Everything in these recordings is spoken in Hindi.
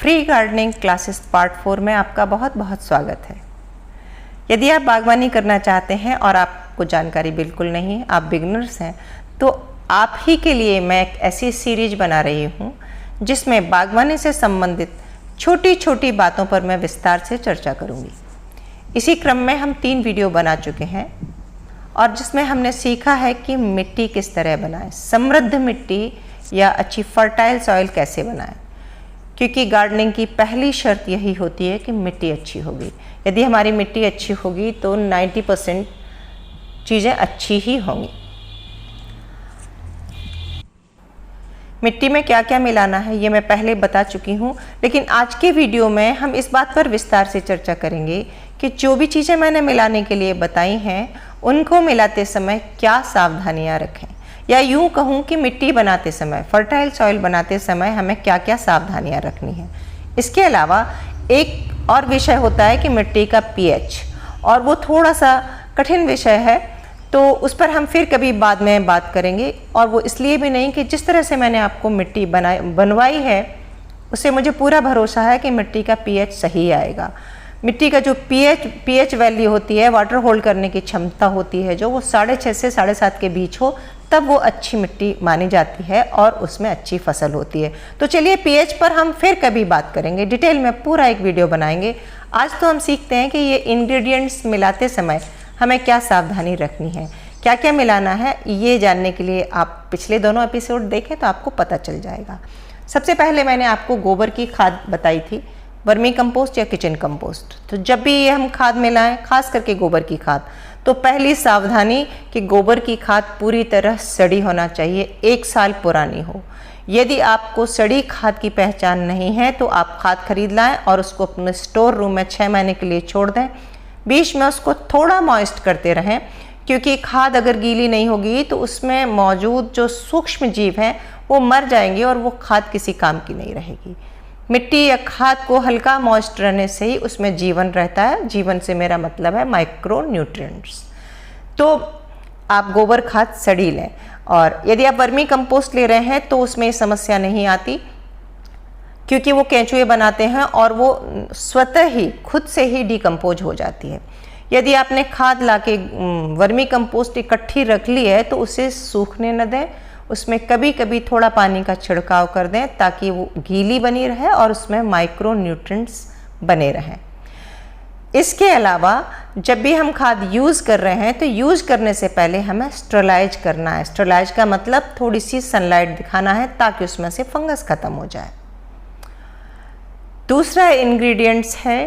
फ्री गार्डनिंग क्लासेस पार्ट 4 में आपका बहुत बहुत स्वागत है। यदि आप बागवानी करना चाहते हैं और आपको जानकारी बिल्कुल नहीं है, आप बिगनर्स हैं, तो आप ही के लिए मैं एक ऐसी सीरीज बना रही हूँ जिसमें बागवानी से संबंधित छोटी छोटी बातों पर मैं विस्तार से चर्चा करूँगी। इसी क्रम में हम 3 वीडियो बना चुके हैं और जिसमें हमने सीखा है कि मिट्टी किस तरह बनाएं, समृद्ध मिट्टी या अच्छी फर्टाइल सॉइल कैसे बनाएं, क्योंकि गार्डनिंग की पहली शर्त यही होती है कि मिट्टी अच्छी होगी। यदि हमारी मिट्टी अच्छी होगी तो 90% चीज़ें अच्छी ही होंगी। मिट्टी में क्या क्या मिलाना है ये मैं पहले बता चुकी हूँ, लेकिन आज के वीडियो में हम इस बात पर विस्तार से चर्चा करेंगे कि जो भी चीज़ें मैंने मिलाने के लिए बताई हैं उनको मिलाते समय क्या सावधानियाँ रखें, या यूँ कहूँ कि मिट्टी बनाते समय, फर्टाइल सॉइल बनाते समय हमें क्या क्या सावधानियाँ रखनी है। इसके अलावा एक और विषय होता है कि मिट्टी का पीएच, और वो थोड़ा सा कठिन विषय है, तो उस पर हम फिर कभी बाद में बात करेंगे। और वो इसलिए भी नहीं कि जिस तरह से मैंने आपको मिट्टी बनवाई है उससे मुझे पूरा भरोसा है कि मिट्टी का पीएच सही आएगा। मिट्टी का जो पीएच वैल्यू होती है, वाटर होल्ड करने की क्षमता होती है, जो वो 6.5 से 7.5 के बीच हो, तब वो अच्छी मिट्टी मानी जाती है और उसमें अच्छी फसल होती है। तो चलिए पीएच पर हम फिर कभी बात करेंगे, डिटेल में पूरा एक वीडियो बनाएंगे। आज तो हम सीखते हैं कि ये इंग्रेडिएंट्स मिलाते समय हमें क्या सावधानी रखनी है, क्या क्या मिलाना है। ये जानने के लिए आप पिछले दोनों एपिसोड देखें तो आपको पता चल जाएगा। सबसे पहले मैंने आपको गोबर की खाद बताई थी, वर्मी कंपोस्ट या किचन कंपोस्ट। तो जब भी ये हम खाद मिलाएं, खास करके गोबर की खाद, तो पहली सावधानी कि गोबर की खाद पूरी तरह सड़ी होना चाहिए, 1 साल पुरानी हो। यदि आपको सड़ी खाद की पहचान नहीं है तो आप खाद खरीद लाएं और उसको अपने स्टोर रूम में 6 महीने के लिए छोड़ दें। बीच में उसको थोड़ा मॉइस्ट करते रहें, क्योंकि खाद अगर गीली नहीं होगी तो उसमें मौजूद जो सूक्ष्म जीव हैं वो मर जाएंगे और वो खाद किसी काम की नहीं रहेगी। मिट्टी या खाद को हल्का मॉइस्ट रहने से ही उसमें जीवन रहता है। जीवन से मेरा मतलब है माइक्रो न्यूट्रिएंट्स। तो आप गोबर खाद सड़ी लें, और यदि आप वर्मी कंपोस्ट ले रहे हैं तो उसमें समस्या नहीं आती, क्योंकि वो केंचुए बनाते हैं और वो स्वतः ही खुद से ही डिकम्पोज हो जाती है। यदि आपने खाद लाके वर्मी कंपोस्ट इकट्ठी रख ली है तो उसे सूखने न दें, उसमें कभी कभी थोड़ा पानी का छिड़काव कर दें ताकि वो गीली बनी रहे और उसमें माइक्रो न्यूट्रिएंट्स बने रहें। इसके अलावा जब भी हम खाद यूज़ कर रहे हैं तो यूज़ करने से पहले हमें स्टरलाइज करना है। स्टरलाइज का मतलब थोड़ी सी सनलाइट दिखाना है ताकि उसमें से फंगस ख़त्म हो जाए। दूसरा इंग्रेडिएंट्स है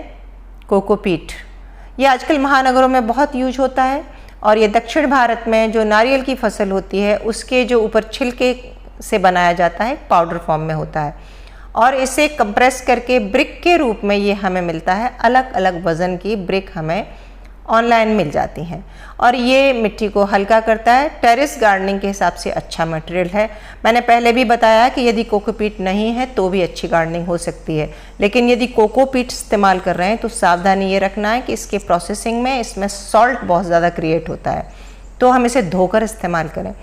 कोकोपीट। ये आजकल महानगरों में बहुत यूज होता है, और ये दक्षिण भारत में जो नारियल की फसल होती है उसके जो ऊपर छिलके से बनाया जाता है, पाउडर फॉर्म में होता है, और इसे कंप्रेस करके ब्रिक के रूप में ये हमें मिलता है। अलग अलग वज़न की ब्रिक हमें ऑनलाइन मिल जाती हैं, और ये मिट्टी को हल्का करता है। टेरेस गार्डनिंग के हिसाब से अच्छा मटेरियल है। मैंने पहले भी बताया कि यदि कोकोपीट नहीं है तो भी अच्छी गार्डनिंग हो सकती है, लेकिन यदि कोकोपीट इस्तेमाल कर रहे हैं तो सावधानी ये रखना है कि इसके प्रोसेसिंग में इसमें सॉल्ट बहुत ज़्यादा क्रिएट होता है, तो हम इसे धोकर इस्तेमाल करें।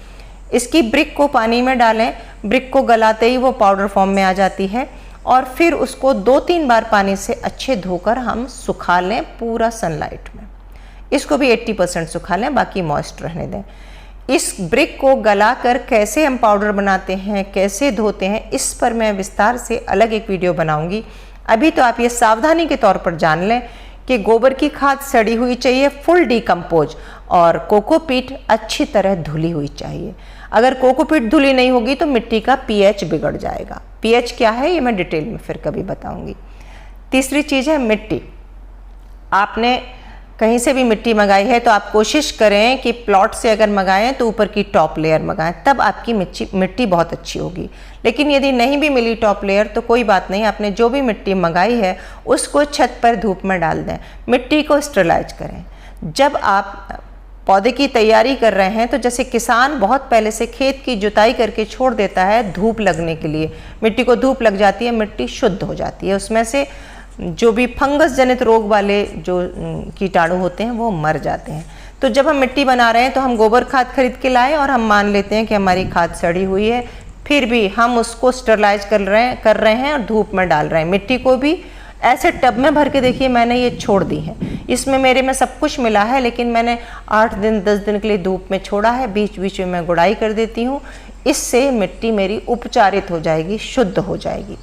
इसकी ब्रिक को पानी में डालें, ब्रिक को गलाते ही वो पाउडर फॉर्म में आ जाती है, और फिर उसको 2-3 बार पानी से अच्छे धोकर हम सुखा लें पूरा सनलाइट में। इसको भी 80% सुखा लें, बाकी मॉइस्ट रहने दें। इस ब्रिक को गलाकर कैसे हम पाउडर बनाते हैं, कैसे धोते हैं, इस पर मैं विस्तार से अलग एक वीडियो बनाऊंगी। अभी तो आप ये सावधानी के तौर पर जान लें कि गोबर की खाद सड़ी हुई चाहिए, फुल डिकम्पोज, और कोकोपीट अच्छी तरह धुली हुई चाहिए। अगर कोकोपीट धुली नहीं होगी तो मिट्टी का पीएच बिगड़ जाएगा। पीएच क्या है ये मैं डिटेल में फिर कभी बताऊंगी। तीसरी चीज़ है मिट्टी। आपने कहीं से भी मिट्टी मंगाई है तो आप कोशिश करें कि प्लॉट से अगर मंगाएं तो ऊपर की टॉप लेयर मंगाएं, तब आपकी मिट्टी बहुत अच्छी होगी। लेकिन यदि नहीं भी मिली टॉप लेयर तो कोई बात नहीं, आपने जो भी मिट्टी मंगाई है उसको छत पर धूप में डाल दें, मिट्टी को स्टरलाइज करें। जब आप पौधे की तैयारी कर रहे हैं तो जैसे किसान बहुत पहले से खेत की जुताई करके छोड़ देता है धूप लगने के लिए, मिट्टी को धूप लग जाती है, मिट्टी शुद्ध हो जाती है, उसमें से जो भी फंगस जनित रोग वाले जो कीटाणु होते हैं वो मर जाते हैं। तो जब हम मिट्टी बना रहे हैं तो हम गोबर खाद खरीद के लाएं और हम मान लेते हैं कि हमारी खाद सड़ी हुई है, फिर भी हम उसको स्टरलाइज कर रहे हैं और धूप में डाल रहे हैं। मिट्टी को भी ऐसे टब में भर के देखिए मैंने ये छोड़ दी है, इसमें मेरे में सब कुछ मिला है, लेकिन मैंने 8 दिन 10 दिन के लिए धूप में छोड़ा है। बीच बीच में मैं गुड़ाई कर देती हूँ, इससे मिट्टी मेरी उपचारित हो जाएगी, शुद्ध हो जाएगी।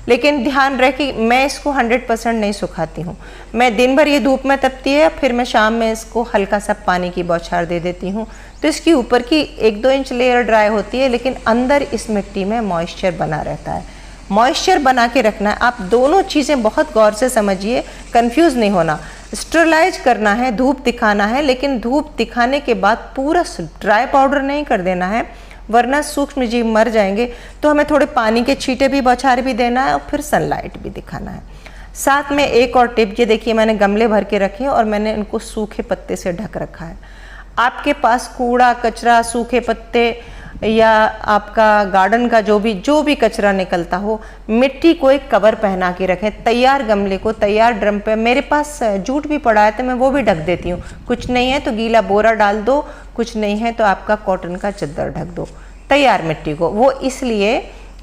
लेकिन ध्यान रहे कि मैं इसको 100% नहीं सुखाती हूँ। मैं दिन भर ये धूप में तपती है, फिर मैं शाम में इसको हल्का सा पानी की बौछार दे देती हूँ, तो इसकी ऊपर की 1-2 इंच लेयर ड्राई होती है, लेकिन अंदर इस मिट्टी में मॉइस्चर बना रहता है। मॉइस्चर बना के रखना है। आप दोनों चीज़ें बहुत गौर से समझिए, कंफ्यूज नहीं होना। स्टरलाइज करना है, धूप दिखाना है, लेकिन धूप दिखाने के बाद पूरा ड्राई पाउडर नहीं कर देना है, वरना सूक्ष्म जीव मर जाएंगे। तो हमें थोड़े पानी के छींटे भी बौछार भी देना है और फिर सनलाइट भी दिखाना है। साथ में एक और टिप, ये देखिए मैंने गमले भर के रखे हैं और मैंने इनको सूखे पत्ते से ढक रखा है। आपके पास कूड़ा कचरा, सूखे पत्ते या आपका गार्डन का जो भी कचरा निकलता हो, मिट्टी को एक कवर पहना के रखें। तैयार गमले को तैयार ड्रम पे, मेरे पास जूट भी पड़ा है तो मैं वो भी ढक देती हूँ। कुछ नहीं है तो गीला बोरा डाल दो, कुछ नहीं है तो आपका कॉटन का चद्दर ढक दो तैयार मिट्टी को। वो इसलिए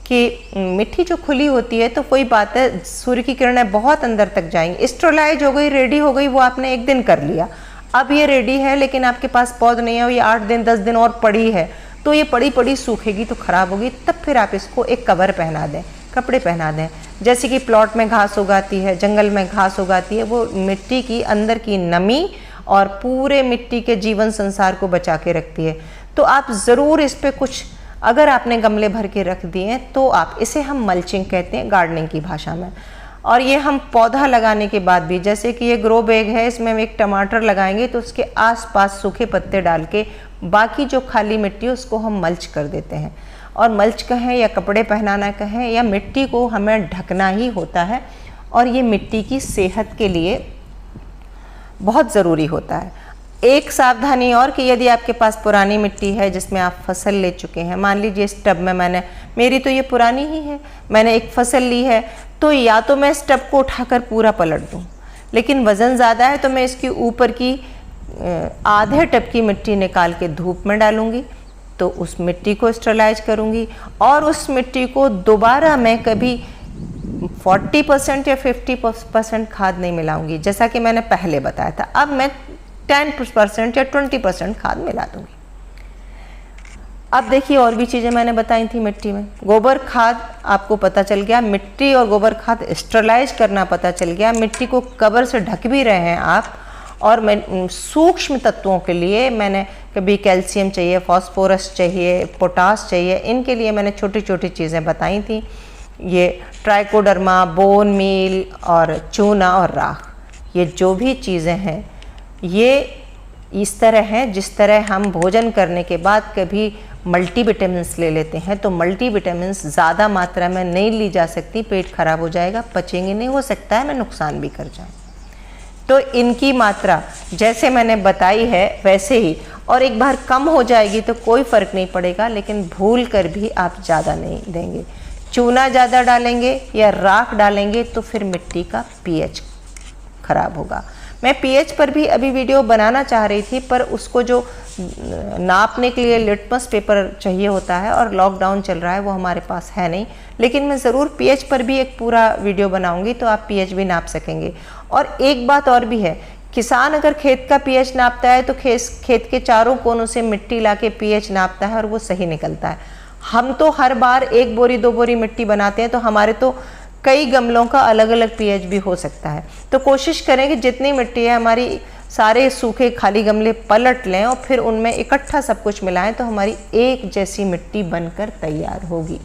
कि मिट्टी जो खुली होती है तो कोई बात है, सूर्य की किरणें बहुत अंदर तक जाएंगी। स्टरलाइज हो गई, रेडी हो गई, वो आपने एक दिन कर लिया, अब ये रेडी है, लेकिन आपके पास पौध नहीं है, ये 8 दिन 10 दिन और पड़ी है, तो ये पड़ी पड़ी सूखेगी तो खराब होगी। तब फिर आप इसको एक कवर पहना दें, कपड़े पहना दें। जैसे कि प्लॉट में घास उगाती है, जंगल में घास उगाती है, वो मिट्टी की अंदर की नमी और पूरे मिट्टी के जीवन संसार को बचा के रखती है। तो आप ज़रूर इस पर कुछ, अगर आपने गमले भर के रख दिए तो आप, इसे हम मल्चिंग कहते हैं गार्डनिंग की भाषा में। और ये हम पौधा लगाने के बाद भी, जैसे कि ये ग्रो बैग है, इसमें हम एक टमाटर लगाएंगे तो उसके आसपास सूखे पत्ते डाल के बाकी जो खाली मिट्टी है उसको हम मल्च कर देते हैं। और मल्च कहें या कपड़े पहनाना कहें, या मिट्टी को हमें ढकना ही होता है, और ये मिट्टी की सेहत के लिए बहुत ज़रूरी होता है। एक सावधानी और कि यदि आपके पास पुरानी मिट्टी है जिसमें आप फसल ले चुके हैं, मान लीजिए इस टब में मेरी तो ये पुरानी ही है, मैंने एक फसल ली है, तो या तो मैं इस टब को उठाकर पूरा पलट दूँ, लेकिन वज़न ज़्यादा है तो मैं इसकी ऊपर की आधे टब की मिट्टी निकाल के धूप में डालूंगी, तो उस मिट्टी को स्टरलाइज करूंगी, और उस मिट्टी को दोबारा मैं कभी 40% या 50% खाद नहीं मिलाऊंगी, जैसा कि मैंने पहले बताया था। अब मैं 10% या 20% खाद मिला दूंगी। अब देखिए और भी चीज़ें मैंने बताई थी मिट्टी में। गोबर खाद आपको पता चल गया, मिट्टी और गोबर खाद स्टरलाइज करना पता चल गया, मिट्टी को कवर से ढक भी रहे हैं आप। और मैं सूक्ष्म तत्वों के लिए मैंने कभी कैल्शियम चाहिए, फास्फोरस चाहिए, पोटास चाहिए, इनके लिए मैंने छोटी छोटी चीज़ें बताई थी। ये ट्राइकोडर्मा, बोन मील और चूना और राख, ये जो भी चीज़ें हैं ये इस तरह हैं जिस तरह हम भोजन करने के बाद कभी मल्टीविटामिन्स ले लेते हैं, तो मल्टीविटामिन्स ज़्यादा मात्रा में नहीं ली जा सकती, पेट खराब हो जाएगा, पचेंगे नहीं, हो सकता है मैं नुकसान भी कर जाऊँ। तो इनकी मात्रा जैसे मैंने बताई है वैसे ही, और एक बार कम हो जाएगी तो कोई फ़र्क नहीं पड़ेगा, लेकिन भूल कर भी आप ज़्यादा नहीं देंगे। चूना ज़्यादा डालेंगे या राख डालेंगे तो फिर मिट्टी का पीएच खराब होगा। मैं पीएच पर भी अभी वीडियो बनाना चाह रही थी, पर उसको जो नापने के लिए लिटमस पेपर चाहिए होता है और लॉकडाउन चल रहा है, वो हमारे पास है नहीं, लेकिन मैं ज़रूर पीएच पर भी एक पूरा वीडियो बनाऊंगी, तो आप पीएच भी नाप सकेंगे। और एक बात और भी है, किसान अगर खेत का पीएच नापता है तो खेत के चारों कोनों से मिट्टी लाके पीएच नापता है और वो सही निकलता है। हम तो हर बार 1 बोरी 2 बोरी मिट्टी बनाते हैं, तो हमारे तो कई गमलों का अलग अलग पीएच भी हो सकता है। तो कोशिश करें कि जितनी मिट्टी है हमारी, सारे सूखे खाली गमले पलट लें और फिर उनमें इकट्ठा सब कुछ मिलाएं, तो हमारी एक जैसी मिट्टी बनकर तैयार होगी।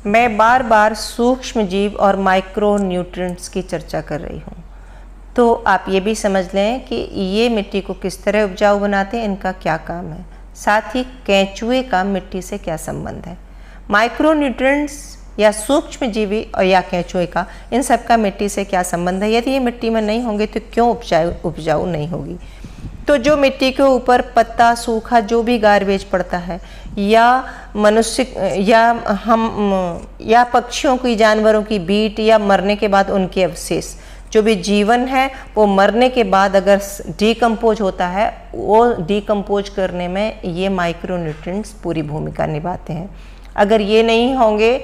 मैं बार बार सूक्ष्म जीव और माइक्रो न्यूट्रिएंट्स की चर्चा कर रही हूँ, तो आप ये भी समझ लें कि ये मिट्टी को किस तरह उपजाऊ बनाते हैं, इनका क्या काम है। साथ ही केंचुए का मिट्टी से क्या संबंध है, माइक्रो न्यूट्रिएंट्स या सूक्ष्म जीवी और या केंचुए का, इन सब का मिट्टी से क्या संबंध है। यदि ये मिट्टी में नहीं होंगे तो क्यों उपजाऊ नहीं होगी। तो जो मिट्टी के ऊपर पत्ता सूखा जो भी गार्बेज पड़ता है, या मनुष्य या पक्षियों की, जानवरों की बीट, या मरने के बाद उनके अवशेष, जो भी जीवन है वो मरने के बाद अगर डिकम्पोज होता है, वो डिकम्पोज करने में ये माइक्रो न्यूट्रिएंट्स पूरी भूमिका निभाते हैं। अगर ये नहीं होंगे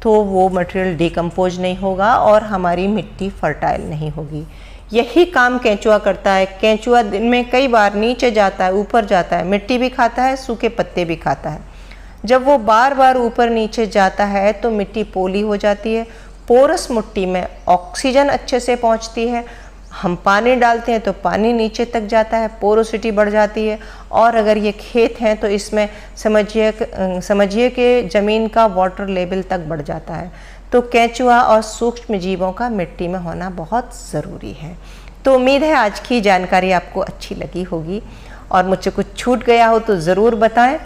तो वो मटेरियल डिकम्पोज नहीं होगा और हमारी मिट्टी फर्टाइल नहीं होगी। यही काम केंचुआ करता है। केंचुआ दिन में कई बार नीचे जाता है, ऊपर जाता है, मिट्टी भी खाता है, सूखे पत्ते भी खाता है। जब वो बार बार ऊपर नीचे जाता है तो मिट्टी पोली हो जाती है। पोरस मिट्टी में ऑक्सीजन अच्छे से पहुंचती है। हम पानी डालते हैं तो पानी नीचे तक जाता है, पोरोसिटी बढ़ जाती है। और अगर ये खेत हैं तो इसमें समझिए कि ज़मीन का वाटर लेवल तक बढ़ जाता है। तो केंचुआ और सूक्ष्म जीवों का मिट्टी में होना बहुत ज़रूरी है। तो उम्मीद है आज की जानकारी आपको अच्छी लगी होगी और मुझसे कुछ छूट गया हो तो ज़रूर बताएं।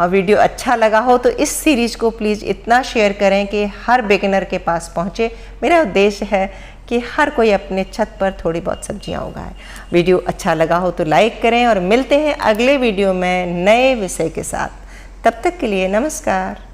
और वीडियो अच्छा लगा हो तो इस सीरीज़ को प्लीज़ इतना शेयर करें कि हर बिगिनर के पास पहुँचे। मेरा उद्देश्य है कि हर कोई अपने छत पर थोड़ी बहुत सब्जियां उगाए। वीडियो अच्छा लगा हो तो लाइक करें और मिलते हैं अगले वीडियो में नए विषय के साथ। तब तक के लिए नमस्कार।